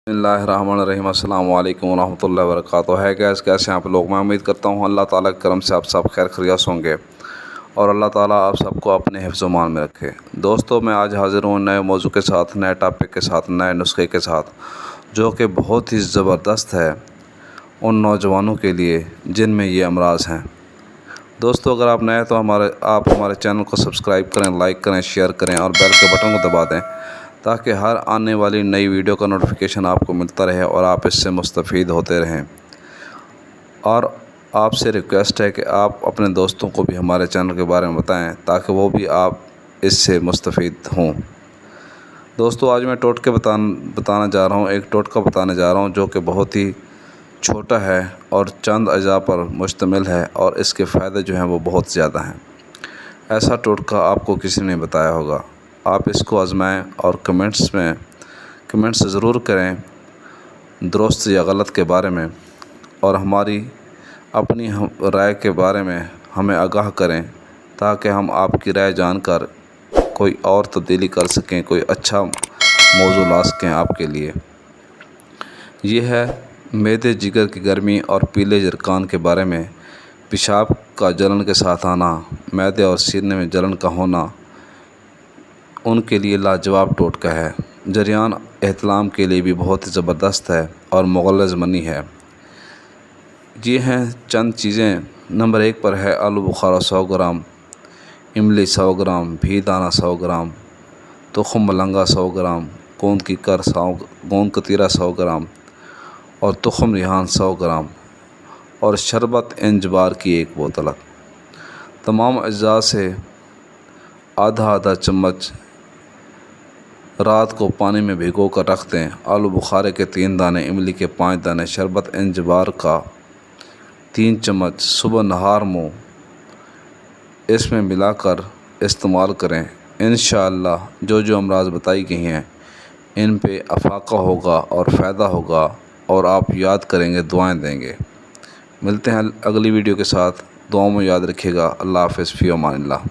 बिस्मिल्लाहिर्रहमानिर्रहीम। अस्सलाम वालेकुम रहमतुल्लाहि व बरकातुहू। है गैस, कैसे हैं आप लोग? मैं उम्मीद करता हूँ अल्लाह ताला के करम से आप सब खैर खैरियत होंगे और अल्लाह ताला आप सबको अपने हिफ्ज़-ओ-मान में रखे। दोस्तों, मैं आज हाज़िर हूँ नए मौजू के साथ, नए टॉपिक के साथ, नए नुस्खे के साथ, जो कि बहुत ही ज़बरदस्त है उन नौजवानों के लिए जिनमें ये अमराज़ हैं। दोस्तों, अगर आप नए हैं तो आप हमारे चैनल को सब्सक्राइब करें, लाइक करें, शेयर करें और बेल के बटन को दबा दें ताकि हर आने वाली नई वीडियो का नोटिफिकेशन आपको मिलता रहे और आप इससे मुस्तफ़ीद होते रहें। और आपसे रिक्वेस्ट है कि आप अपने दोस्तों को भी हमारे चैनल के बारे में बताएं ताकि वो भी आप इससे मुस्तफ़ीद हों। दोस्तों, आज मैं टोटका बताने जा रहा हूँ, एक टोटका बताने जा रहा हूँ जो कि बहुत ही छोटा है और चंद अज़ा पर मुश्तमिल है और इसके फ़ायदे जो हैं वो बहुत ज़्यादा हैं। ऐसा टोटका आपको किसी ने बताया होगा। आप इसको आज़माएं और कमेंट्स ज़रूर करें दुरुस्त या गलत के बारे में और हमारी अपनी राय के बारे में हमें आगाह करें ताकि हम आपकी राय जानकर कोई और तब्दीली कर सकें, कोई अच्छा मौजू ला सकें आपके लिए। ये है मैदे जिगर की गर्मी और पीले जरकान के बारे में। पेशाब का जलन के साथ आना, मैदे और सीने में जलन का होना उनके लिए लाजवाब टोटका है। जरियान एहतलाम के लिए भी बहुत ही ज़बरदस्त है और मुग़ल्लिज़ मनी है। ये हैं चंद चीज़ें। नंबर 1 पर है आलू बुखारा 100 ग्राम, इमली 100 ग्राम, भी दाना 100 ग्राम, तुख़्म मलंगा 100 ग्राम, गोंद कतीरा 100 ग्राम और तुख़्म रिहान 100 ग्राम और शरबत इंजबार की 1 बोतल। तमाम अज्जा से आधा चम्मच रात को पानी में भिगो कर रख दें। आलू बुखारे के 3 दाने, इमली के 5 दाने, शरबत इंजबार का 3 चम्मच सुबह नहार मुँह इसमें मिलाकर इस्तेमाल करें। इंशाअल्लाह जो अमराज़ बताई गई हैं इन पे अफाका होगा और फ़ायदा होगा और आप याद करेंगे, दुआएं देंगे। मिलते हैं अगली वीडियो के साथ। दुआओं में याद रखिएगा। अल्लाह हाफ़िज़, फ़ी अमानिल्लाह।